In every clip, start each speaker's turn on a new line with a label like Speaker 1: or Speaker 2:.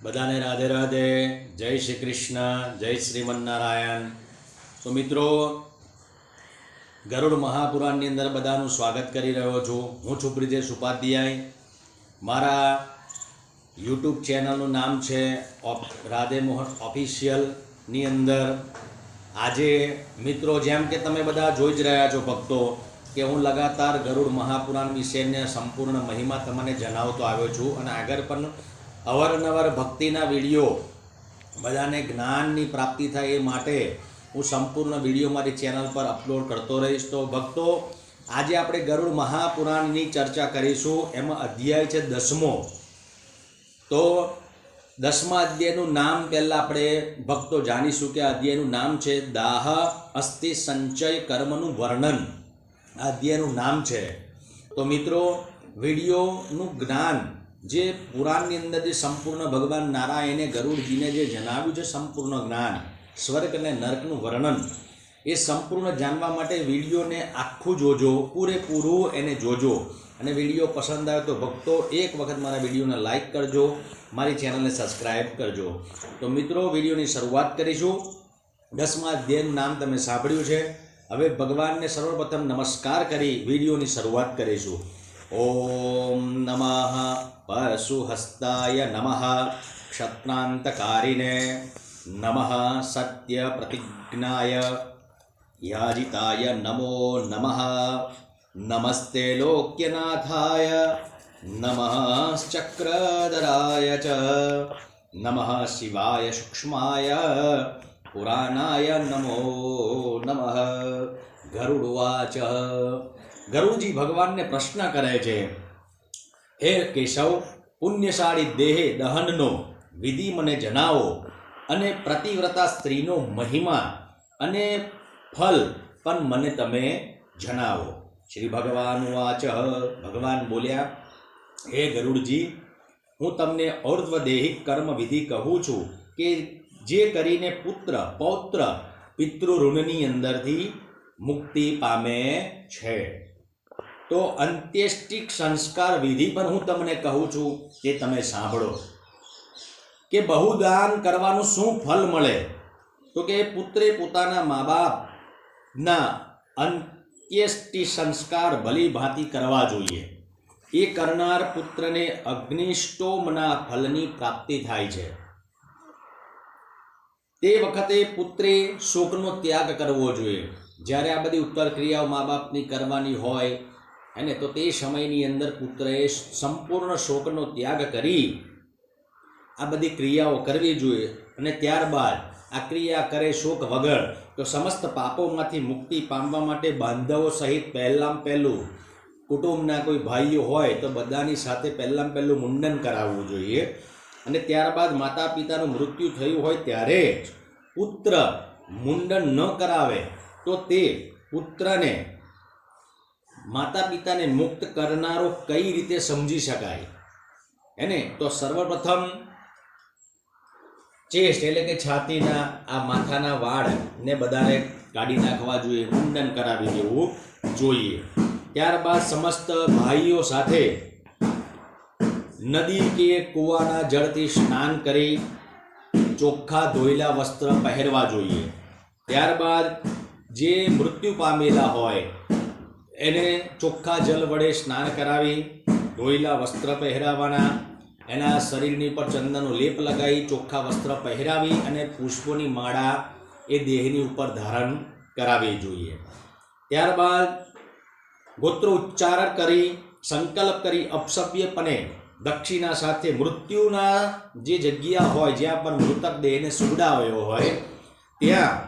Speaker 1: બધાને રાધે રાધે, જય શ્રી કૃષ્ણ, જય શ્રીમન્નારાયણ. તો મિત્રો, ગરુડ મહાપુરાણની અંદર બધાનું સ્વાગત કરી રહ્યો છું. હું છું બ્રિજેશ ઉપાધ્યાય. મારા યુટ્યુબ ચેનલનું નામ છે રાધે મોહન ઓફિશિયલની અંદર આજે મિત્રો, જેમ કે તમે બધા જોઈ જ રહ્યા છો ભક્તો, કે હું લગાતાર ગરુડ મહાપુરાણ વિશેને સંપૂર્ણ મહિમા તમને જણાવતો આવ્યો છું. અને આગળ પણ અવારનવાર ભક્તિના વિડીયો બધાને જ્ઞાનની પ્રાપ્તિ થાય એ માટે હું સંપૂર્ણ વિડીયો મારી ચેનલ પર અપલોડ કરતો રહીશ. તો ભક્તો, આજે આપણે ગરુડ મહાપુરાણની ચર્ચા કરીશું. એમાં અધ્યાય છે 10મો. તો 10મા અધ્યાયનું નામ પહેલાં આપણે ભક્તો જાણીશું કે આ અધ્યાયનું નામ છે દાહ અસ્થિ સંચય કર્મનું વર્ણન. આ અધ્યાયનું નામ છે. તો મિત્રો, વિડીયોનું જ્ઞાન જે પુરાણની અંદર જે સંપૂર્ણ ભગવાન નારાયણે ગરુડજીને જે જણાવ્યું છે, સંપૂર્ણ જ્ઞાન, સ્વર્ગ અને નરકનું વર્ણન, એ સંપૂર્ણ જાણવા માટે વિડીયોને આખું જોજો, પૂરેપૂરું એને જોજો. અને વિડીયો પસંદ આવે તો ભક્તો એક વખત મારા વિડીયોને લાઈક કરજો, મારી ચેનલને સબસ્ક્રાઈબ કરજો. તો મિત્રો, વિડીયોની શરૂઆત કરીશું. 10મા અધ્યાયનું નામ તમે સાંભળ્યું છે. હવે ભગવાનને સર્વપ્રથમ નમસ્કાર કરી વિડીયોની શરૂઆત કરીશું. ઓમ નમઃ પરશુહસ્તાય નમઃ ક્ષત્રાંતકારિણે નમઃ સત્ય પ્રતિજ્ઞાય યાજિતાય નમો નમઃ નમસ્તે લોક્યનાથાય નમઃ ચક્રધરાય ચ નમઃ શિવાય સૂક્ષ્માય પુરાણાય નમો નમઃ. ગરુડવાચ. ગરુડજી ભગવાનને પ્રશ્ન કરે છે, હે કેશવ, પુણ્યશાળી દેહે દહનનો વિધિ મને જણાવો, અને પ્રતિવ્રતા સ્ત્રીનો મહિમા અને ફલ પણ મને તમે જણાવો. શ્રી ભગવાન વાચ. ભગવાન બોલ્યા, હે ગરુડજી, હું તમને ઔર્ધ્વદેહિક કર્મ વિધિ કહું છું કે જે કરીને પુત્ર પૌત્ર પિતૃ ઋણની અંદરથી મુક્તિ પામે છે. તો અંત્યેષ્ટિક સંસ્કાર વિધિ પણ હું તમને કહું છું, તે તમે સાંભળો. કે બહુદાન કરવાનું શું ફલ મળે? તો કે પુત્રે પોતાના મા બાપના અંત્યેષ્ટિ સંસ્કાર ભલીભાંતિ કરવા જોઈએ. એ કરનાર પુત્રને અગ્નિષ્ટોમના ફલની પ્રાપ્તિ થાય છે. તે વખતે પુત્રે શોકનો ત્યાગ કરવો જોઈએ. જ્યારે આ બધી ઉત્તર ક્રિયાઓ મા બાપની કરવાની હોય અને તો તે સમયની અંદર પુત્રએ સંપૂર્ણ શોકનો ત્યાગ કરી આ બધી ક્રિયાઓ કરવી જોઈએ. અને ત્યારબાદ આ ક્રિયા કરે શોક વગર, તો સમસ્ત પાપોમાંથી મુક્તિ પામવા માટે બાંધવો સહિત પહેલું કુટુંબના કોઈ ભાઈઓ હોય તો બધાની સાથે પહેલું મુંડન કરાવવું જોઈએ. અને ત્યારબાદ માતા પિતાનું મૃત્યુ થયું હોય ત્યારે પુત્ર મુંડન ન કરાવે તો તે પુત્રને માતા પિતાને મુક્ત કરનારો કઈ રીતે સમજી શકાય? એને તો સર્વપ્રથમ ચેસ્ટ એટલે કે છાતીના આ માથાના વાળને બધાને કાઢી નાખવા જોઈએ, મુંડન કરાવી દેવું જોઈએ. ત્યારબાદ સમસ્ત ભાઈઓ સાથે નદી કે કૂવાના જળથી સ્નાન કરી ચોખ્ખા ધોયેલા વસ્ત્ર પહેરવા જોઈએ. ત્યારબાદ જે મૃત્યુ પામેલા હોય એને ચોખ્ખા જલ વડે સ્નાન કરાવી ધોયેલા વસ્ત્ર પહેરાવાના, એના શરીરની પર ચંદનનો લેપ લગાવી ચોખ્ખા વસ્ત્ર પહેરાવી અને પુષ્પોની માળા એ દેહની ઉપર ધારણ કરાવવી જોઈએ. ત્યારબાદ ગોત્ર ઉચ્ચારણ કરી સંકલ્પ કરી અપસવ્યપણે દક્ષિણા સાથે મૃત્યુના જે જગ્યા હોય જ્યાં પણ મૃતક દેહને સુવડાવ્યો હોય ત્યાં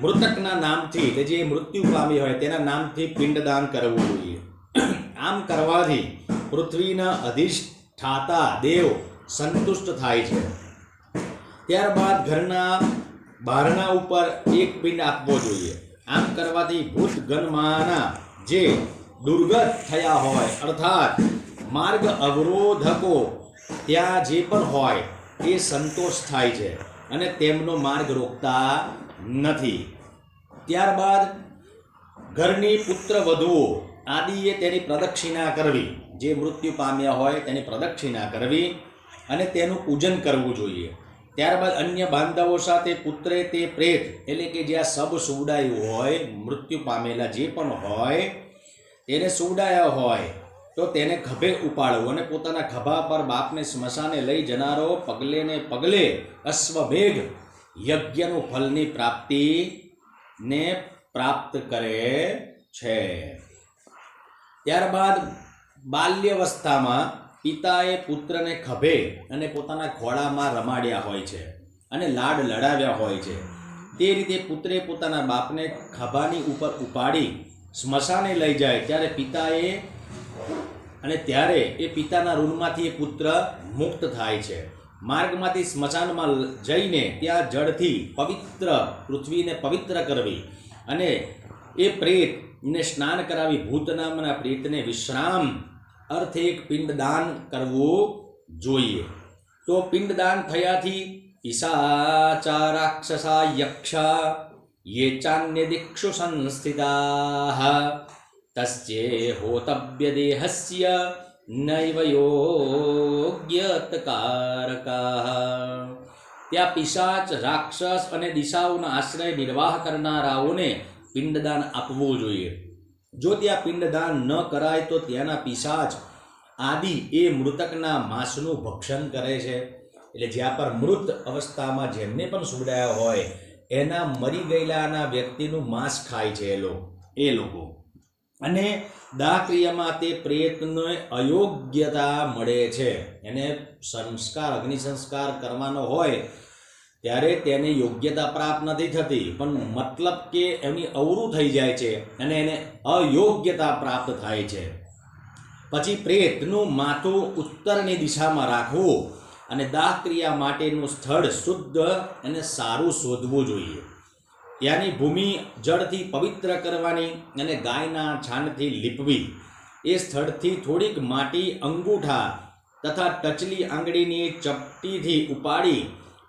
Speaker 1: મૃતકના નામથી, એટલે જે મૃત્યુ પામી હોય તેના નામથી પિંડદાન કરવું જોઈએ. આમ કરવાથી પૃથ્વીના અધિષ્ઠાતા દેવ સંતુષ્ટ થાય છે. ત્યારબાદ ઘરના બારણા ઉપર એક પિંડ આપવો જોઈએ. આમ કરવાથી ભૂત ગણમાના જે દુર્ગત થયા હોય, અર્થાત માર્ગ અવરોધકો ત્યાં જે પણ હોય એ સંતોષ થાય છે અને તેમનો માર્ગ રોકતા નથી. ત્યારબાદ ઘરની પુત્ર વધુઓ આદિએ તેની પ્રદક્ષિણા કરવી, જે મૃત્યુ પામ્યા હોય તેની પ્રદક્ષિણા કરવી. અને તેનું પૂજન કરવું જોઈએ. ત્યારબાદ અન્ય બાંધવો સાથે પુત્રે તે પ્રેત એટલે કે જ્યાં સબ સુવડાયું હોય, મૃત્યુ પામેલા જે પણ હોય તેને સુવડાયા હોય તો તેને ખભે ઉપાડવું અને પોતાના ખભા પર બાપને સ્મશાને લઈ જનારો પગલે ને પગલે અશ્વમેઘ યજ્ઞનું ફલની પ્રાપ્તિને પ્રાપ્ત કરે છે. ત્યારબાદ બાલ્યવસ્થામાં પિતાએ પુત્રને ખભે અને પોતાના ખોળામાં રમાડ્યા હોય છે અને લાડ લડાવ્યા હોય છે. તે રીતે પુત્રે પોતાના બાપને ખભાની ઉપર ઉપાડી સ્મશાને લઈ જાય ત્યારે ત્યારે એ પિતાના ઋણમાંથી એ પુત્ર મુક્ત થાય છે. માર્ગમાંથી સ્મશાનમાં જઈને ત્યાં જળથી પવિત્ર પૃથ્વીને પવિત્ર કરવી અને એ પ્રેતને સ્નાન કરાવી ભૂત નામના પ્રેતને વિશ્રામ અર્થે એક પિંડદાન કરવું જોઈએ. તો પિંડદાન થયાથી પિશાચા રાક્ષસા યક્ષા યે ચાન્ય દિક્ષુ સંસ્થિતાઃ તસ્યે હોતવ્ય દેહસ્ય નૈવ યોગ્યતકારકાઃ. ત્યાં પિશાચ, રાક્ષસ અને દિશાઓના આશ્રય નિર્વાહ કરનારાઓને પિંડદાન આપવું જોઈએ. જો ત્યાં પિંડદાન ન કરાય તો ત્યાંના પિશાચ આદિ એ મૃતકના માંસનું ભક્ષણ કરે છે. એટલે જ્યાં પર મૃત અવસ્થામાં જેમને પણ સુવડાયા હોય એના મરી ગયેલાના વ્યક્તિનું માંસ ખાય છે એ લોકો. અને દાહક્રિયામાં તે પ્રેતને અયોગ્યતા મળે છે. એને સંસ્કાર, અગ્નિ સંસ્કાર કરવાનો હોય ત્યારે તેને યોગ્યતા પ્રાપ્ત નથી થતી, પણ મતલબ કે એની અવરું થઈ જાય છે અને એને અયોગ્યતા પ્રાપ્ત થાય છે. પછી પ્રેતનું માથું ઉત્તરની દિશામાં રાખવું અને દાહક્રિયા માટેનું સ્થળ શુદ્ધ અને સારું શોધવું જોઈએ. ત્યાંની ભૂમિ જળથી પવિત્ર કરવાની અને ગાયના છાણથી લીપવી. એ સ્થળથી થોડીક માટી અંગૂઠા તથા ટચલી આંગળીની ચપટીથી ઉપાડી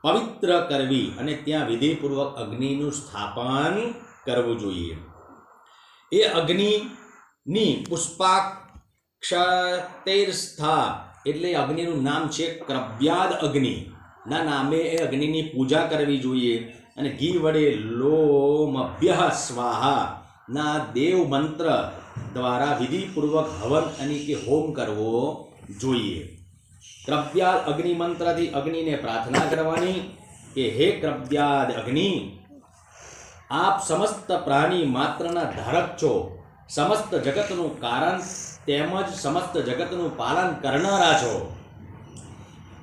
Speaker 1: પવિત્ર કરવી અને ત્યાં વિધિપૂર્વક અગ્નિનું સ્થાપન કરવું જોઈએ. એ અગ્નિની પુષ્પાક્ષતૈર્સ્થા એટલે અગ્નિનું નામ છે ક્રવ્યાદ અગ્નિ ના નામે એ અગ્નિની પૂજા કરવી જોઈએ અને ઘી વડે લોમભ્યઃ સ્વાહા ના દેવ મંત્ર દ્વારા વિધિપૂર્વક હવન અને કે હોમ કરવો જોઈએ. ક્રવ્યાદ અગ્નિ મંત્રથી અગ્નિને પ્રાર્થના કરવાની કે હે ક્રવ્યાદ અગ્નિ, આપ સમસ્ત પ્રાણી માત્રના ધારક છો, સમસ્ત જગતનું કારણ તેમજ સમસ્ત જગતનું પાલન કરનારા છો.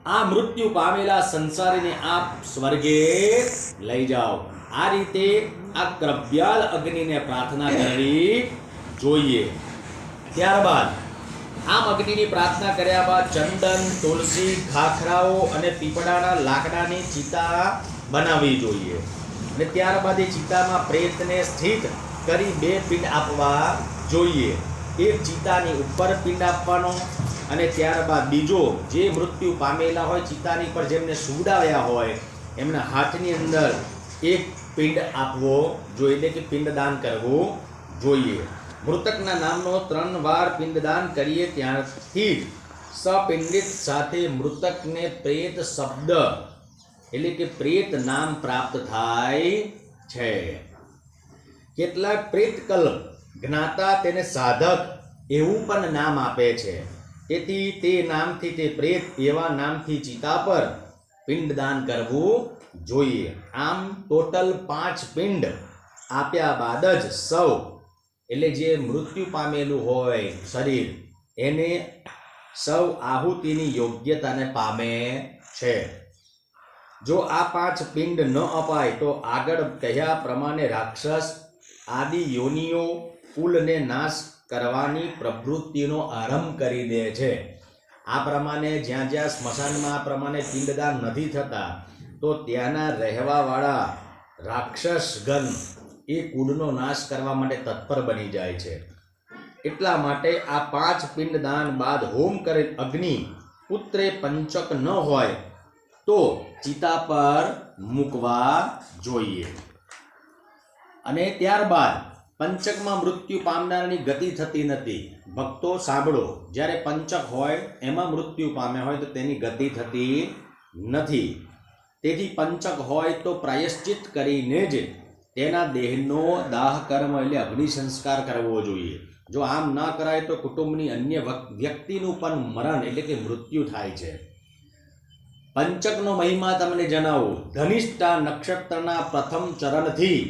Speaker 1: આ મૃત્યુ પામેલા સંસારીને આપ સ્વર્ગે લઈ જાઓ. આ રીતે આ ક્રવ્યાલ અગ્નિને પ્રાર્થના કરવી જોઈએ. ત્યારબાદ આમ અગ્નિની પ્રાર્થના કર્યા બાદ ચંદન, તુલસી, ખાખરાઓ અને પીપળાના લાકડાની ચિતા બનાવવી જોઈએ અને ત્યારબાદ એ ચિતામાં પ્રેતને સ્થિત કરી 2 પિંડ આપવા જોઈએ. એક ચિતાની ઉપર પિંડ આપવાનો અને ત્યારબાદ બીજો જે મૃત્યુ પામેલા હોય ચિતાની પર જેમને સુવડાવ્યા હોય એમના હાથની અંદર એક પિંડ આપવો જોઈએ, એટલે કે પિંડદાન કરવું જોઈએ. મૃતકના નામનો 3 વાર પિંડદાન કરીએ ત્યારથી સપિંડિત સાથે મૃતકને પ્રેત શબ્દ એટલે કે પ્રેત નામ પ્રાપ્ત થાય છે. કેટલાક પ્રેતકલ્પ જ્ઞાતા તેને સાધક એવું પણ નામ આપે છે. તેથી તે નામથી તે પ્રેત એવા નામથી ચિતા પર પિંડદાન કરવું જોઈએ. આમ ટોટલ 5 પિંડ આપ્યા બાદ જ સૌ એટલે જે મૃત્યુ પામેલું હોય શરીર એને સૌ આહુતિની યોગ્યતાને પામે છે. જો આ 5 પિંડ ન અપાય તો આગળ કહ્યા પ્રમાણે રાક્ષસ આદિ યોનિઓ કુલને નાશ કરવાની પ્રવૃત્તિનો આરંભ કરી દે છે. આ પ્રમાણે જ્યાં જ્યાં સ્મશાનમાં આ પ્રમાણે પિંડદાન નથી થતા તો ત્યાંના રહેવાવાળા રાક્ષસગણ એ કુળનો નાશ કરવા માટે તત્પર બની જાય છે. એટલા માટે આ 5 પિંડદાન બાદ હોમ કરેલ અગ્નિ પુત્રે પંચક ન હોય તો ચિતા પર મૂકવા જોઈએ. અને ત્યારબાદ પંચકમાં મૃત્યુ પામનારની ગતિ થતી નથી. ભક્તો સાંભળો, જ્યારે પંચક હોય એમાં મૃત્યુ પામ્યા હોય તો તેની ગતિ થતી નથી. તેથી પંચક હોય તો પ્રાયશ્ચિત કરીને જ તેના દેહનો દાહ કર્મ એટલે અગ્નિ સંસ્કાર કરવો જોઈએ. જો આમ ન કરાય તો કુટુંબની અન્ય વ્યક્તિનું પણ મરણ એટલે કે મૃત્યુ થાય છે. પંચકનો મહિમા તમને જણાવું. ધનિષ્ઠા નક્ષત્રના પ્રથમ ચરણથી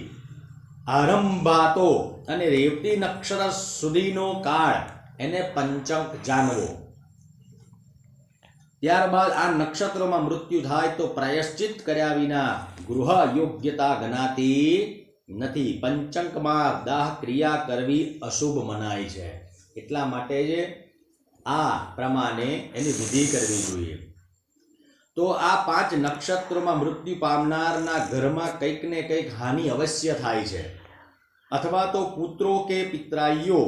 Speaker 1: આરંભાતો અને રેવતી નક્ષત્ર સુધીનો કાળ એને પંચક જાણવો. ત્યારબાદ આ નક્ષત્રોમાં મૃત્યુ થાય તો પ્રાયશ્ચિત કર્યા વિના ગૃહ યોગ્યતા ગણાતી નથી. પંચકમાં દાહ ક્રિયા કરવી અશુભ મનાય છે. એટલા માટે જ આ પ્રમાણે એની વિધિ કરવી જોઈએ. તો આ 5 નક્ષત્રોમાં મૃત્યુ પામનારના ઘરમાં કંઈક ને કંઈક હાનિ અવશ્ય થાય છે, અથવા તો પુત્રો કે પિતરાઈઓ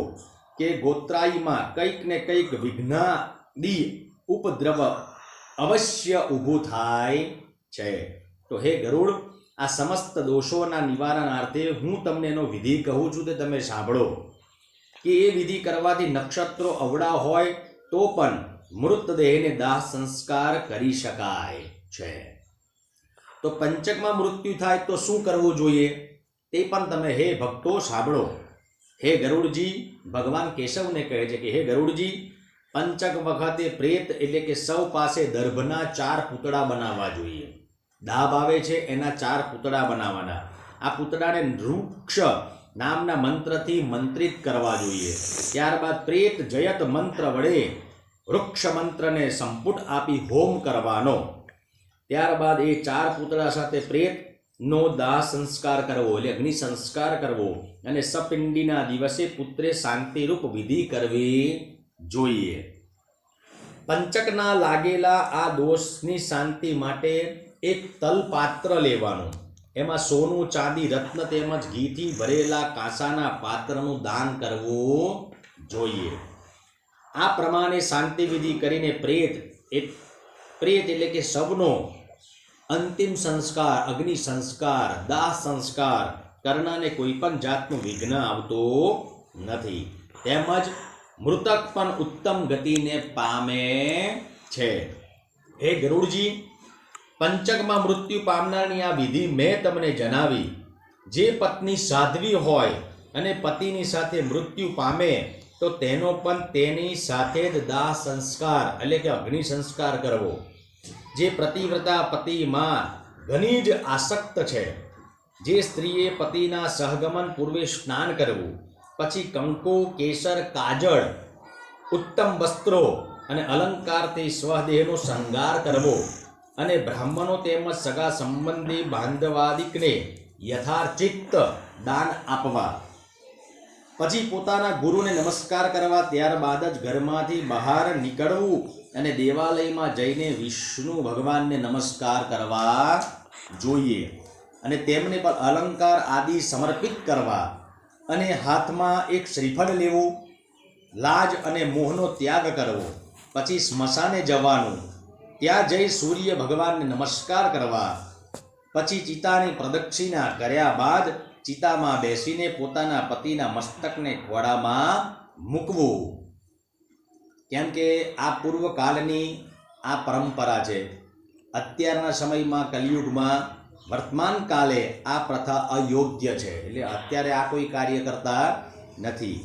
Speaker 1: કે ગોત્રાઈમાં કંઈક ને કંઈક વિઘ્નાદી ઉપદ્રવ અવશ્ય ઊભું થાય છે. તો હે ગરુડ, આ સમસ્ત દોષોના નિવારણાર્થે હું તમને એનો વિધિ કહું છું તે તમે સાંભળો. કે એ વિધિ કરવાથી નક્ષત્રો અવળા હોય તો પણ મૃતદેહને દાહ સંસ્કાર કરી શકાય છે. તો પંચકમાં મૃત્યુ થાય તો શું કરવું જોઈએ તે પણ તમે હે ભક્તો સાંભળો. હે ગરુડજી, ભગવાન કેશવને કહે છે કે હે ગરુડજી, પંચક વખતે પ્રેત એટલે કે સૌ પાસે દર્ભના 4 પૂતળા બનાવવા જોઈએ. દાબ આવે છે એના 4 પૂતળા બનાવવાના. આ પૂતળાને વૃક્ષ નામના મંત્રથી મંત્રિત કરવા જોઈએ. ત્યારબાદ પ્રેત જયત મંત્ર વડે વૃક્ષ મંત્રને સંપુટ આપી હોમ કરવાનો. ત્યારબાદ એ 4 પૂતળા સાથે પ્રેતનો દાહ સંસ્કાર કરવો એટલે અગ્નિ સંસ્કાર કરવો અને સપિંડીના દિવસે પુત્રે શાંતિરૂપ વિધિ કરવી જોઈએ. પંચકના લાગેલા આ દોષની શાંતિ માટે એક તલપાત્ર લેવાનું. એમાં સોનું, ચાંદી, રત્ન તેમજ ઘીથી ભરેલા કાંસાના પાત્રનું દાન કરવું જોઈએ. આ પ્રમાણે શાંતિ વિધિ કરીને પ્રેત એટલે કે શવનો અંતિમ સંસ્કાર, અગ્નિ સંસ્કાર, દાહ સંસ્કાર કરનારને કોઈ પણ જાતનું વિઘ્ન આવતું નથી. તેમજ મૃતક પણ ઉત્તમ ગતિને પામે છે. હે ગરુડજી, પંચકમાં મૃત્યુ પામનારની આ વિધિ મેં તમને જણાવી. જે પત્ની સાધ્વી હોય અને પતિની સાથે મૃત્યુ પામે તો તેનો પણ તેની સાથે જ દાહ સંસ્કાર એટલે કે અગ્નિ સંસ્કાર કરવો. જે પ્રતિવ્રતા પતિમાં ઘણી જ આસક્ત છે, જે સ્ત્રીએ પતિના સહગમન પૂર્વે સ્નાન કરવું, પછી કંકુ, કેસર, કાજળ, ઉત્તમ વસ્ત્રો અને અલંકારથી સ્વદેહનો શૃંગાર કરવો અને બ્રાહ્મણો તેમજ સગા સંબંધી બાંધવાદિકને યથાર્ચિત દાન આપવા, પછી પોતાના ગુરુને નમસ્કાર કરવા, ત્યારબાદ જ ઘરમાંથી બહાર નીકળવું અને દેવાલયમાં જઈને વિષ્ણુ ભગવાનને નમસ્કાર કરવા જોઈએ અને તેમને પણ અલંકાર આદિ સમર્પિત કરવા અને હાથમાં એક શ્રીફળ લેવું, લાજ અને મોહનો ત્યાગ કરવો, પછી સ્મશાને જવાનું, ત્યાં જઈ સૂર્ય ભગવાનને નમસ્કાર કરવા, પછી ચિતાની પ્રદક્ષિણા કર્યા બાદ ચિતામાં બેસીને પોતાના પતિના મસ્તકને ખોળામાં મૂકવું. કેમ કે આ પૂર્વકાળની આ પરંપરા છે. અત્યારના સમયમાં કલિયુગમાં વર્તમાન કાલે આ પ્રથા અયોગ્ય છે, એટલે અત્યારે આ કોઈ કાર્ય કરતા નથી.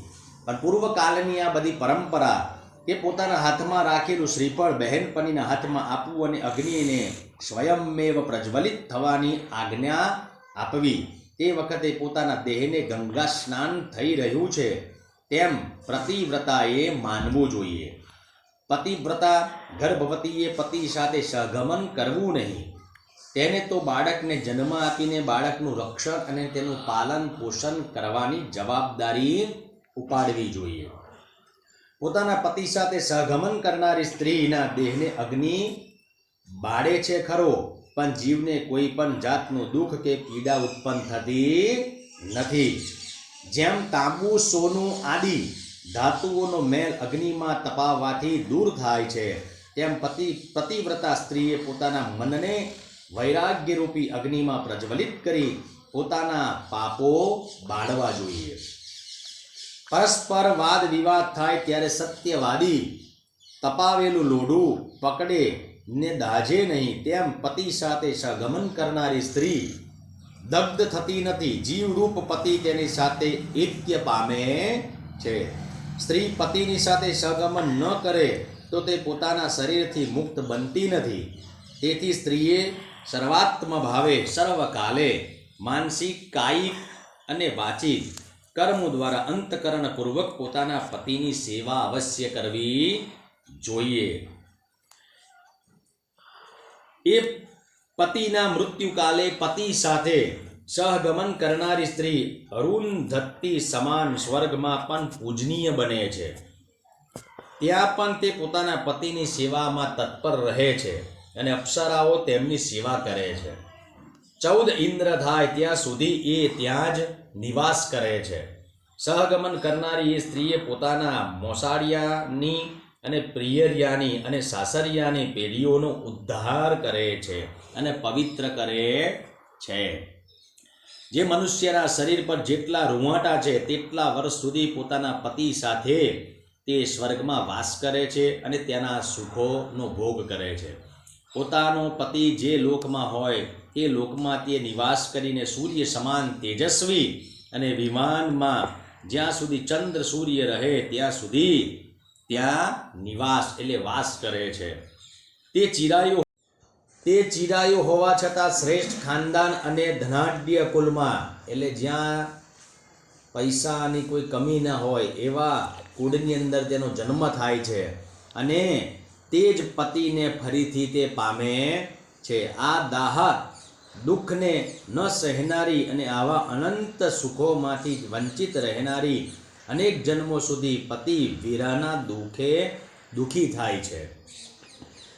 Speaker 1: પણ પૂર્વકાળની આ બધી પરંપરા કે પોતાના હાથમાં રાખેલું શ્રીફળ બહેનપણીના હાથમાં આપવું અને અગ્નિને સ્વયંમેવ પ્રજ્વલિત થવાની આજ્ઞા આપવી. તે વખતે પોતાના દેહને ગંગા સ્નાન થઈ રહ્યું છે તેમ પ્રતિવ્રતાએ માનવું જોઈએ. પતિવ્રતા ગર્ભવતીએ પતિ સાથે સહગમન કરવું નહીં. તેને તો બાળકને જન્મ આપીને બાળકનું રક્ષણ અને તેનું પાલન પોષણ કરવાની જવાબદારી ઉપાડવી જોઈએ. પોતાના પતિ સાથે સહગમન કરનારી સ્ત્રીના દેહને અગ્નિ બાળે છે ખરો, પણ જીવને કોઈ પણ જાતનું દુઃખ કે પીડા ઉત્પન્ન થતી નથી. જેમ તાંબુ, સોનું આદિ ધાતુઓનો મેલ અગ્નિમાં તપાવવાથી દૂર થાય છે, તેમ પતિવ્રતા સ્ત્રીએ પોતાના મનને વૈરાગ્યરૂપી અગ્નિમાં પ્રજ્વલિત કરી પોતાના પાપો બાળવા જોઈએ. પરસ્પર વાદ વિવાદ થાય ત્યારે સત્યવાદી તપાવેલું લોઢું પકડે ને દાજે નહીં, તેમ પતિ સાથે સહગમન કરનારી સ્ત્રી દગ્ધ થતી નથી. જીવરૂપ પતિ તેની સાથે એક્ય પામે છે. સ્ત્રી પતિની સાથે સહગમન ન કરે તો તે પોતાના શરીરથી મુક્ત બનતી નથી. તેથી સ્ત્રીએ સર્વાત્મ ભાવે સર્વકાલે માનસિક, કાયિક અને વાચિક કર્મો દ્વારા અંતકરણપૂર્વક પોતાના પતિની સેવા અવશ્ય કરવી જોઈએ. એ પતિના મૃત્યુકાલે પતિ સાથે સહગમન કરનારી સ્ત્રી અરુંધતી સમાન સ્વર્ગમાં પણ પૂજનીય બને છે. ત્યાં પણ તે પોતાના પતિની સેવામાં તત્પર રહે છે અને અપ્સરાઓ તેમની સેવા કરે છે. 14 ઇન્દ્ર થાય ત્યાં સુધી એ ત્યાં જ નિવાસ કરે છે. સહગમન કરનારી એ સ્ત્રીએ પોતાના મોસાળિયાની અને પ્રિયરિયાની અને સાસરિયાની પેઢીઓનો ઉદ્ધાર કરે છે અને પવિત્ર કરે છે. જે મનુષ્યના શરીર પર જેટલા રૂંવાટા છે તેટલા વર્ષ સુધી પોતાના પતિ સાથે તે સ્વર્ગમાં વાસ કરે છે અને તેના સુખોનો ભોગ કરે છે. પોતાનો પતિ જે લોકમાં હોય તે લોકમાં તે નિવાસ કરીને સૂર્ય સમાન તેજસ્વી અને વિમાનમાં જ્યાં સુધી ચંદ્ર સૂર્ય રહે ત્યાં સુધી ત્યાં નિવાસ એટલે વાસ કરે છે. તે ચિરાયુ હોવા છતાં શ્રેષ્ઠ ખાનદાન અને ધનાઢ્ય કુલમાં એટલે જ્યાં પૈસાની કોઈ કમી ન હોય એવા કુળની અંદર તેનો જન્મ થાય છે અને તે જ પતિને ફરીથી તે પામે છે. આ દાહક દુઃખને ન સહેનારી અને આવા અનંત સુખોમાંથી વંચિત રહેનારી અનેક જન્મો સુધી પતિ વીરાના દુઃખી થાય છે.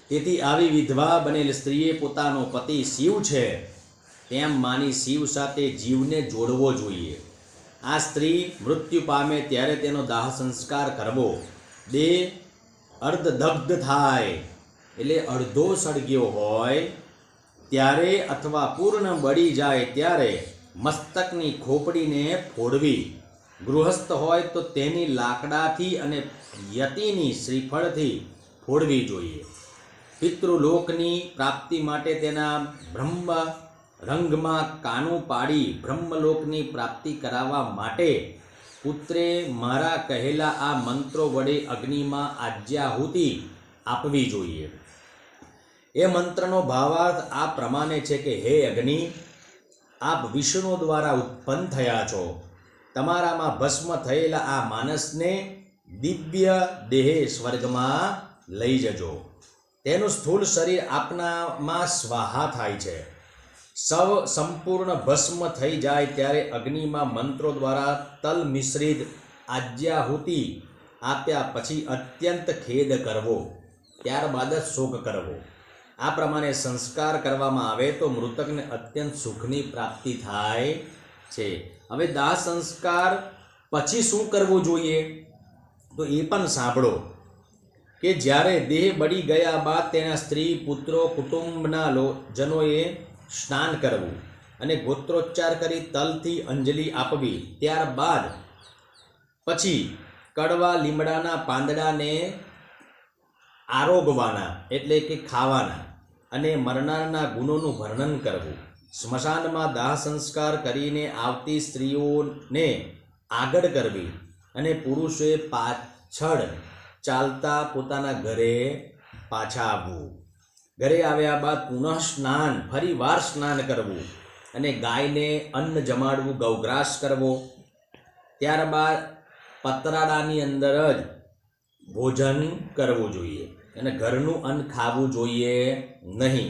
Speaker 1: તેથી આવી વિધવા બનેલ સ્ત્રીએ પોતાનો પતિ શિવ છે તેમ માની શિવ સાથે જીવને જોડવો જોઈએ. આ સ્ત્રી મૃત્યુ પામે ત્યારે તેનો દાહ સંસ્કાર કરવો. દેહ અર્ધદગ્ધ થાય એટલે અડધો સળગ્યો હોય ત્યારે અથવા પૂર્ણ બળી જાય ત્યારે મસ્તકની ખોપડીને ફોડવી. ગૃહસ્થ હોય તો તેની લાકડાથી અને યતિની શ્રીફળથી ફોડવી જોઈએ. પિતૃલોકની પ્રાપ્તિ માટે તેના બ્રહ્મ રંગમાં કાનું પાડી બ્રહ્મલોકની પ્રાપ્તિ કરાવવા માટે પુત્રે મારા કહેલા આ મંત્રો વડે અગ્નિમાં આજ્યાહુતિ આપવી જોઈએ. એ મંત્રનો ભાવાર્થ આ પ્રમાણે છે કે હે અગ્નિ, આપ વિષ્ણુ દ્વારા ઉત્પન્ન થયા છો. તમારામાં ભસ્મ થયેલા આ માનસને દિવ્ય દેહે સ્વર્ગમાં લઈ જજો. તેનું સ્થૂળ શરીર આપનામાં સ્વાહા થાય છે. સંપૂર્ણ ભસ્મ થઈ જાય ત્યારે અગ્નિમાં મંત્રો દ્વારા તલ મિશ્રિત આજ્યાહુતિ આપ્યા પછી અત્યંત ખેદ કરવો, ત્યારબાદ જ શોક કરવો. આ પ્રમાણે સંસ્કાર કરવામાં આવે તો મૃતકને અત્યંત સુખની પ્રાપ્તિ થાય છે. હવે દાહ સંસ્કાર પછી શું કરવું જોઈએ તો એ પણ સાંભળો કે જ્યારે દેહ બળી ગયા બાદ તેના સ્ત્રી, પુત્રો, કુટુંબના જનોએ સ્નાન કરવું અને ગોત્રોચ્ચાર કરી તલથી અંજલિ આપવી. ત્યારબાદ પછી કડવા લીમડાના પાંદડાને આરોગવાના એટલે કે ખાવાના અને મરનારના ગુણોનું વર્ણન કરવું. સ્મશાનમાં દાહ સંસ્કાર કરીને આવતી સ્ત્રીઓને આગળ કરવી અને પુરુષોએ પાછળ ચાલતા પોતાના ઘરે પાછા આવવું. ઘરે આવ્યા બાદ પુનઃ સ્નાન, ફરી વાર સ્નાન કરવું અને ગાયને અન્ન જમાડવું, ગૌગ્રાસ કરવો. ત્યારબાદ પતરાડાની અંદર જ ભોજન કરવું જોઈએ અને ઘરનું અન્ન ખાવું જોઈએ નહીં.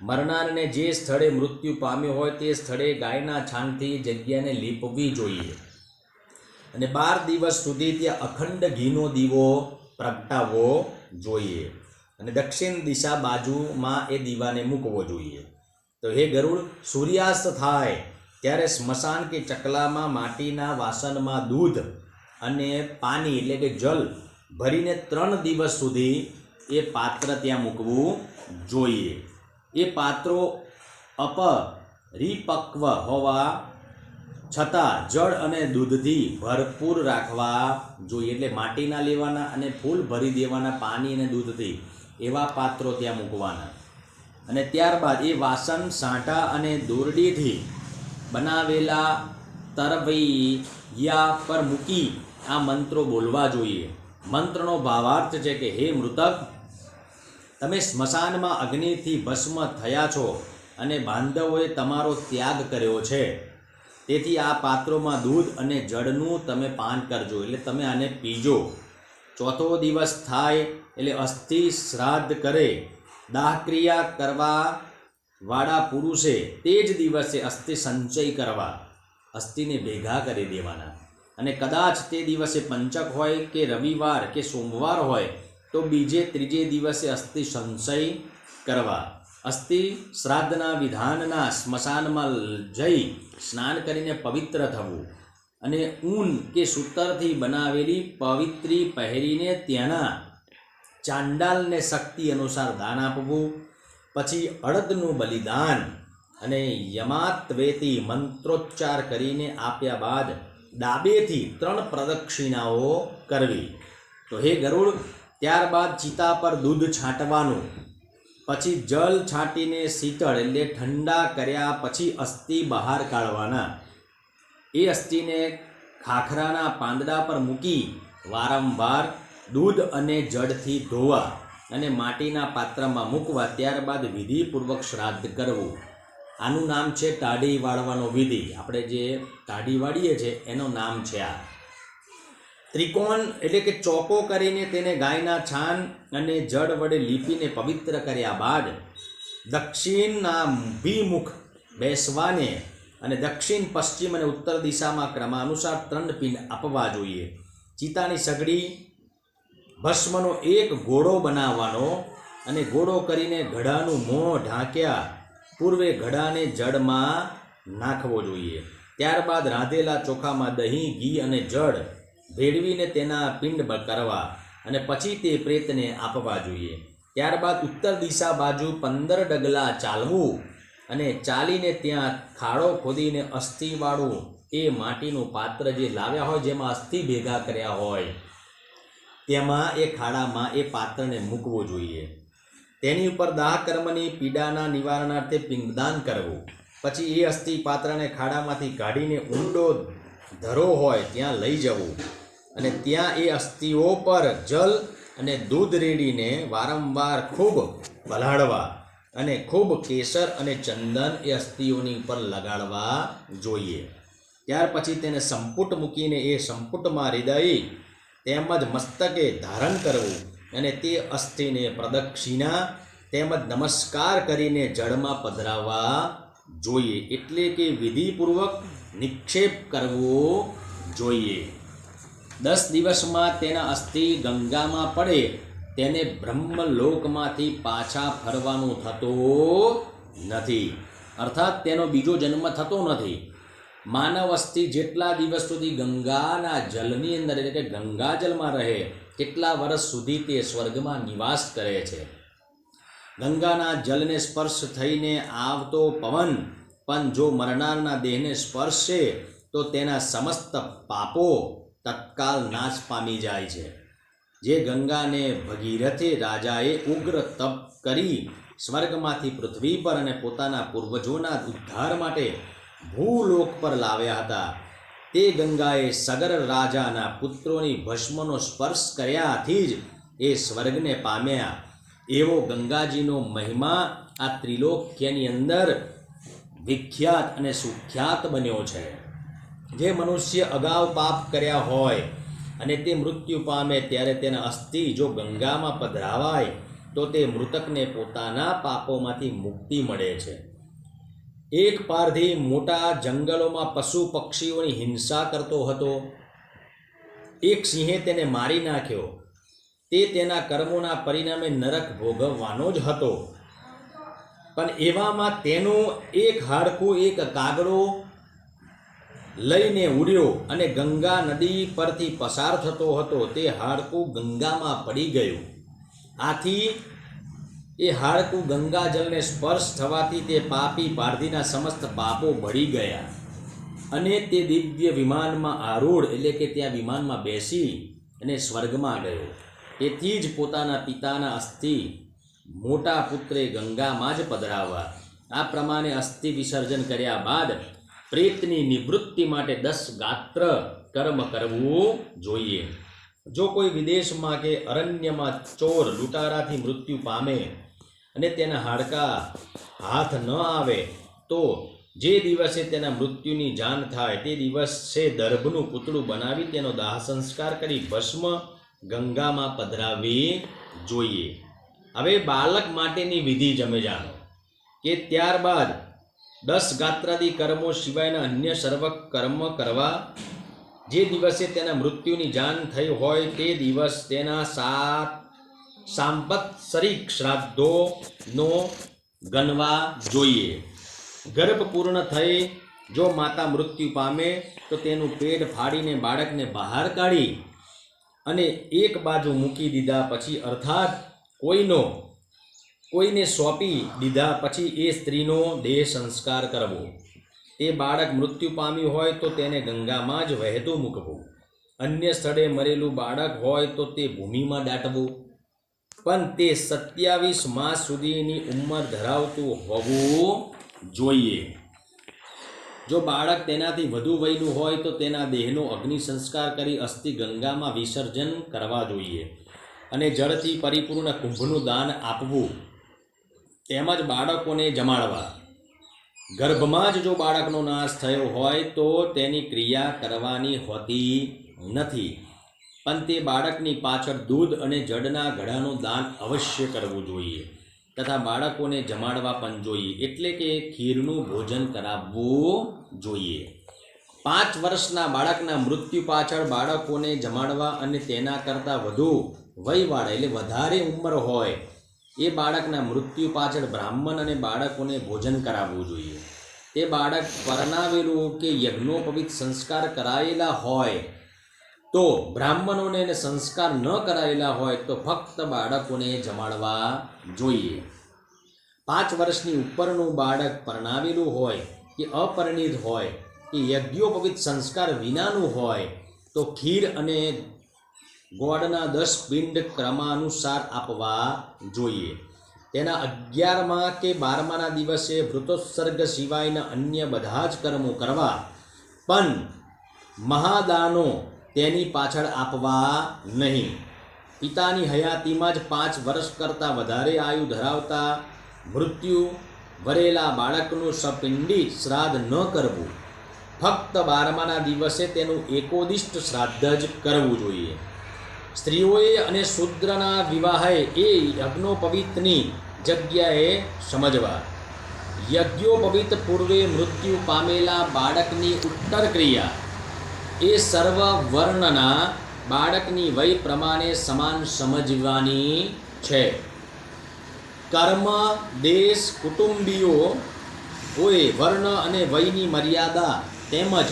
Speaker 1: મરનારને જે સ્થળે મૃત્યુ પામ્યો હોય તે સ્થળે ગાયના છાણથી જગ્યાને લીપવી જોઈએ અને 12 દિવસ સુધી ત્યાં અખંડ ઘીનો દીવો પ્રગટાવવો જોઈએ અને દક્ષિણ દિશા બાજુમાં એ દીવાને મૂકવો જોઈએ. તો હે ગરુડ, સૂર્યાસ્ત થાય ત્યારે સ્મશાન કે ચકલામાં માટીના વાસણમાં દૂધ અને પાણી એટલે કે જલ ભરીને 3 દિવસ સુધી એ પાત્ર ત્યાં મૂકવું જોઈએ. એ પાત્રો અપરિપક્વ હોવા છતાં જળ અને દૂધથી ભરપૂર રાખવા જોઈએ. એટલે માટીના લેવાના અને ફૂલ ભરી દેવાના પાણી અને દૂધથી, એવા પાત્રો ત્યાં મૂકવાના. અને ત્યારબાદ એ વાસણ સાંઠા અને દોરડીથી બનાવેલા તરવૈયા પર મૂકી આ મંત્રો બોલવા જોઈએ. મંત્રનો ભાવાર્થ છે કે હે મૃતક, તમે સ્મશાનમાં અગ્નિથી ભસ્મ થયા છો અને બાંધવોએ તમારો ત્યાગ કર્યો છે. તેથી આ પાત્રોમાં દૂધ અને જળનું તમે પાન કરજો, એટલે તમે આને પીજો. ચોથો દિવસ થાય એટલે અસ્થિ શ્રાદ્ધ કરે. દાહક્રિયા કરવા વાળા પુરુષે તે જ દિવસે અસ્થિ સંચય કરવા, અસ્થિને ભેગા કરી દેવાના. અને કદાચ તે દિવસે પંચક હોય કે રવિવાર કે સોમવાર હોય તો બીજે ત્રીજે દિવસે અસ્થિ સંચય કરવા. અસ્થિ શ્રાદ્ધના વિધાનના સ્મશાનમાં જઈ સ્નાન કરીને પવિત્ર થવું અને ઊન કે સૂતરથી બનાવેલી પવિત્રી પહેરીને ત્યાંના ચાંડાલને શક્તિ અનુસાર દાન આપવું. પછી અડદનું બલિદાન અને યમાત્વેતી મંત્રોચ્ચાર કરીને આપ્યા બાદ ડાબેથી 3 પ્રદક્ષિણાઓ કરવી. તો હે ગરુડ, ત્યારબાદ ચિતા પર દૂધ છાંટવાનું. પછી જલ છાંટીને શીતળ એટલે ઠંડા કર્યા પછી અસ્થિ બહાર કાઢવાના. એ અસ્થિને ખાખરાના પાંદડા પર મૂકી વારંવાર દૂધ અને જળથી ધોવા અને માટીના પાત્રમાં મૂકવા. ત્યારબાદ વિધિપૂર્વક શ્રાદ્ધ કરવું. આનું નામ છે ટાઢી વાળવાનો વિધિ. આપણે જે ટાઢી વાળીએ છીએ એનું નામ છે આ. ત્રિકોણ એટલે કે ચોકો કરીને તેને ગાયના છાણ અને જળ વડે લીપીને પવિત્ર કર્યા બાદ દક્ષિણના ભીમુખ બેસવાને અને દક્ષિણ, પશ્ચિમ અને ઉત્તર દિશામાં ક્રમાનુસાર 3 પિંડ આપવા જોઈએ. ચિતાની સગડી ભસ્મનો એક ઘોડો બનાવવાનો અને ઘોડો કરીને ઘડાનું મોં ઢાંક્યા પૂર્વે ઘડાને જળમાં નાખવો જોઈએ. ત્યારબાદ રાંધેલા ચોખામાં દહીં, ઘી અને જળ ભેળવીને તેના પિંડ કરવા અને પછી તે પ્રેતને આપવા જોઈએ. ત્યારબાદ ઉત્તર દિશા બાજુ 15 ડગલા ચાલવું અને ચાલીને ત્યાં ખાડો ખોદીને અસ્થિવાળું એ માટીનું પાત્ર જે લાવ્યા હોય, જેમાં અસ્થિ ભેગા કર્યા હોય, તેમાં એ ખાડામાં એ પાત્રને મૂકવું જોઈએ. તેની ઉપર દાહ કર્મની પીડાના નિવારણાર્થે પિંડદાન કરવું. પછી એ અસ્થિ પાત્રને ખાડામાંથી કાઢીને ઊંડો ધરો હોય ત્યાં લઈ જવું અને ત્યાં એ અસ્થિઓ પર જલ અને દૂધ રેડીને વારંવાર ખૂબ પલાળવા અને ખૂબ કેસર અને ચંદન એ અસ્થિઓની ઉપર લગાડવા જોઈએ. ત્યાર પછી તેને સંપુટ મૂકીને એ સંપુટમાં હૃદય તેમજ મસ્તકે ધારણ કરવું અને તે અસ્થિને પ્રદક્ષિણા તેમજ નમસ્કાર કરીને જળમાં પધરાવવા જોઈએ. એટલે કે વિધિપૂર્વક નિક્ષેપ કરવો જોઈએ. 10 દિવસમાં તેના અસ્થિ ગંગામાં પડે તેને બ્રહ્મલોકમાંથી પાછા ફરવાનું થતું નથી, અર્થાત તેનો બીજો જન્મ થતો નથી. માનવ અસ્થિ જેટલા દિવસ સુધી ગંગાના જલની અંદર એટલે કે ગંગાજલમાં રહે કેટલા વર્ષ સુધી તે સ્વર્ગમાં નિવાસ કરે છે. ગંગાના જલને સ્પર્શ થઈને આવતો પવન પણ જો મરનારના દેહને સ્પર્શે તો તેના સમસ્ત પાપો તત્કાલ નાશ પામી જાય છે. જે ગંગાને ભગીરથે રાજાએ ઉગ્ર તપ કરી સ્વર્ગમાંથી પૃથ્વી પર અને પોતાના પૂર્વજોના ઉદ્ધાર માટે ભૂલોક પર લાવ્યા હતા, તે ગંગાએ સગર રાજાના પુત્રોની ભસ્મનો સ્પર્શ કર્યાથી જ એ સ્વર્ગને પામ્યા. એવો ગંગાજીનો મહિમા આ ત્રિલોક્યની અંદર વિખ્યાત અને સુખ્યાત બન્યો છે. જે મનુષ્ય અગાઉ પાપ કર્યા હોય અને તે મૃત્યુ પામે ત્યારે તેના અસ્થિ જો ગંગામાં પધરાવાય તો તે મૃતકને પોતાના પાપોમાંથી મુક્તિ મળે છે. એક પારધી મોટા જંગલોમાં પશુ પક્ષીઓની હિંસા કરતો હતો. એક સિંહે તેને મારી નાખ્યો. તે તેના કર્મોના પરિણામે નરક ભોગવવાનો જ હતો. પણ એવામાં તેનું એક હાડકું એક કાગડો લઈને ઉડ્યો અને ગંગા નદી પરથી પસાર થતો હતો. તે હાડકું ગંગામાં પડી ગયું. આથી એ હાડકું ગંગાજલને સ્પર્શ થવાથી તે પાપી પારધીના સમસ્ત પાપો બળી ગયા. અને તે દિવ્ય વિમાનમાં આરૂઢ એટલે કે ત્યાં વિમાનમાં બેસી અને સ્વર્ગમાં ગયો. તેથી જ પોતાના પિતાના અસ્થિ મોટા પુત્રે ગંગામાં જ પધરાવવા. આ પ્રમાણે અસ્થિ વિસર્જન કર્યા બાદ પ્રેતની નિવૃત્તિ માટે 10 ગાત્ર કર્મ કરવું જોઈએ. જો કોઈ વિદેશમાં કે અરણ્યમાં ચોર લૂંટારાથી મૃત્યુ પામે અને તેના હાડકાં હાથ ન આવે તો જે દિવસે તેના મૃત્યુની જાણ થાય તે દિવસે દર્ભનું પૂતળું બનાવી તેનો દાહ સંસ્કાર કરી ભસ્મ ગંગામાં પધરાવવી જોઈએ. હવે બાળક માટેની વિધિ જમે જાણો કે ત્યારબાદ 10 ગાત્રાદી કર્મો સિવાયના અન્ય સર્વ કર્મ કરવા. જે દિવસે તેના મૃત્યુની જાણ થઈ હોય તે દિવસ તેના 7 સાંવત્સરિક શ્રાદ્ધોનો ગણવા જોઈએ. ગર્ભ પૂર્ણ થઈ જો માતા મૃત્યુ પામે તો તેનું પેટ ફાડીને બાળકને બહાર કાઢી અને એક બાજુ મૂકી દીધા પછી અર્થાત કોઈને સોંપી દીધા પછી એ સ્ત્રીનો દેહ સંસ્કાર કરવો. તે બાળક મૃત્યુ પામ્યું હોય તો તેને ગંગામાં જ વહેતું મૂકવું. અન્ય સ્થળે મરેલું બાળક હોય તો તે ભૂમિમાં દાટવું. પણ તે 27 માસ સુધીની ઉંમર ધરાવતું હોવું જોઈએ. જો બાળક તેનાથી વધુ વયનું હોય તો તેના દેહનો અગ્નિ સંસ્કાર કરી અસ્થિ ગંગામાં વિસર્જન કરવા જોઈએ અને જળથી પરિપૂર્ણ કુંભનું દાન આપવું. તેમજ બાળકોને જમાડવા. ગર્ભમાં જ જો બાળકનો નાશ થયો હોય તો તેની ક્રિયા કરવાની હોતી નથી, પણ તે બાળકની પાછળ દૂધ અને જળના ઘડાનું દાન અવશ્ય કરવું જોઈએ તથા બાળકોને જમાડવા પણ જોઈએ, એટલે કે ખીરનું ભોજન કરાવવું જોઈએ. 5 વર્ષના બાળકના મૃત્યુ પાછળ બાળકોને જમાડવા અને તેના કરતાં વધુ વયવાળા એટલે વધારે ઉંમર હોય એ બાળકના મૃત્યુ પાછળ બ્રાહ્મણ અને બાળકોને ભોજન કરાવવું જોઈએ. તે બાળક પરણાવેલું કે યજ્ઞોપવિત સંસ્કાર કરાયેલા હોય તો બ્રાહ્મણોને સંસ્કાર ન કરાયેલા હોય તો ફક્ત બાળકોને જમાડવા જોઈએ. 5 વર્ષની ઉપરનું બાળક પરણાવેલું હોય કે અપરિણિત હોય કે યજ્ઞોપવિત સંસ્કાર વિનાનું હોય તો ખીર અને ગોળના 10 પિંડ ક્રમાનુસાર આપવા જોઈએ. તેના 11મા કે 12માના દિવસે વૃતોત્સર્ગ સિવાયના અન્ય બધા જ કર્મો કરવા, પણ મહાદાનો તેની પાછળ આપવા નહીં. પિતાની હયાતીમાં જ 5 વર્ષ કરતાં વધારે આયુ ધરાવતા મૃત્યુ વરેલા બાળકનું સપિંડી શ્રાદ્ધ ન કરવું. ફક્ત 12માના દિવસે તેનું એકોદિષ્ટ શ્રાદ્ધ જ કરવું જોઈએ. સ્ત્રીઓએ અને શૂદ્રના વિવાહે એ યજ્ઞોપવિતની જગ્યાએ સમજવા. યજ્ઞોપવિત પૂર્વે મૃત્યુ પામેલા બાળકની ઉત્તર ક્રિયા એ સર્વ વર્ણના બાળકની વય પ્રમાણે સમાન સમજવાની છે. કર્મ, દેશ, કુટુંબીઓએ વર્ણ અને વયની મર્યાદા તેમજ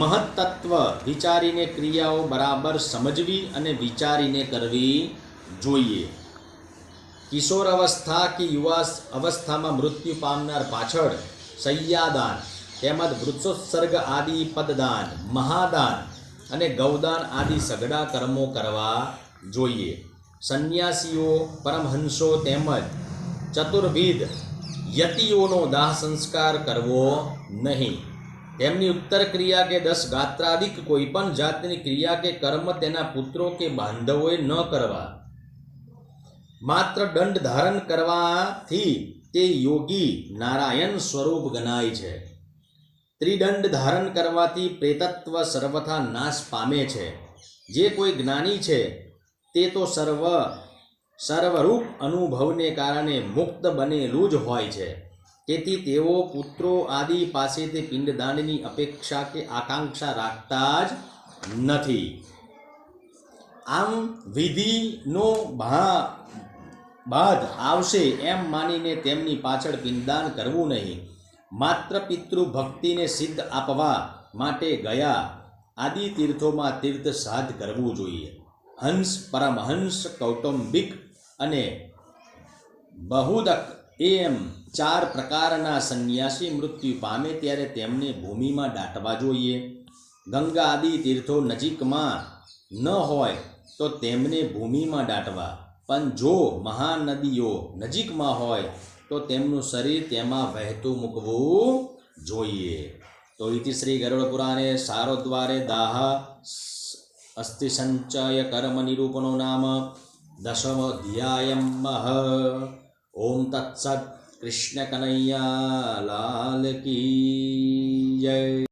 Speaker 1: મહત્તત્વ વિચારીને ક્રિયાઓ બરાબર સમજવી અને વિચારીને કરવી જોઈએ. કિશોર અવસ્થા કે યુવા અવસ્થામાં મૃત્યુ પામનાર પાછળ શય્યાદાન તેમજ વૃક્ષોત્સર્ગ આદિ પદદાન, મહાદાન અને ગૌદાન આદિ સઘળા કર્મો કરવા જોઈએ. સંન્યાસીઓ, પરમહંસો તેમજ ચતુર્વિધ યતિઓનો દાહ સંસ્કાર કરવો નહીં. તેમની ઉત્તર ક્રિયા કે 10 ગાત્રાદિક કોઈ પણ જાતની ક્રિયા કે કર્મ તેના પુત્રો કે બાંધવોએ ન કરવા. માત્ર દંડ ધારણ કરવાથી તે યોગી નારાયણ સ્વરૂપ ગણાય છે. ત્રિદંડ ધારણ કરવાથી પ્રેતત્વ સર્વથા નાશ પામે છે. જે કોઈ જ્ઞાની છે તે તો સર્વરૂપ અનુભવને કારણે મુક્ત બનેલું જ હોય છે. તેથી તેઓ પુત્રો આદિ પાસેથી પિંડદાનની અપેક્ષા કે આકાંક્ષા રાખતા જ નથી. આમ વિધિનો બાદ આવશે એમ માનીને તેમની પાછળ પિંડદાન કરવું નહીં. માત્ર પિતૃ ભક્તિને સિદ્ધ આપવા માટે ગયા આદિ તીર્થોમાં તીર્થ શ્રાદ્ધ કરવું જોઈએ. હંસ, પરમહંસ, કૌટુંબિક અને બહુદક એમ 4 પ્રકારના સંન્યાસી મૃત્યુ પામે ત્યારે તેમને ભૂમિમાં દાટવા જોઈએ. ગંગા આદિ તીર્થો નજીકમાં ન હોય તો તેમને ભૂમિમાં દાટવા, પણ જો મહાનદીઓ નજીકમાં હોય તો તેમનું શરીર તેમાં વહેતું મૂકવું જોઈએ. તો ઇતિ શ્રી ગરુડ પુરાણે સારોદ્વારે દાહ અસ્થિ સંચય કર્મ નિરૂપણો નામ દશમોધ્યાયમ. ઓમ તત્સત. કૃષ્ણ કનૈયા લાલ કી જય.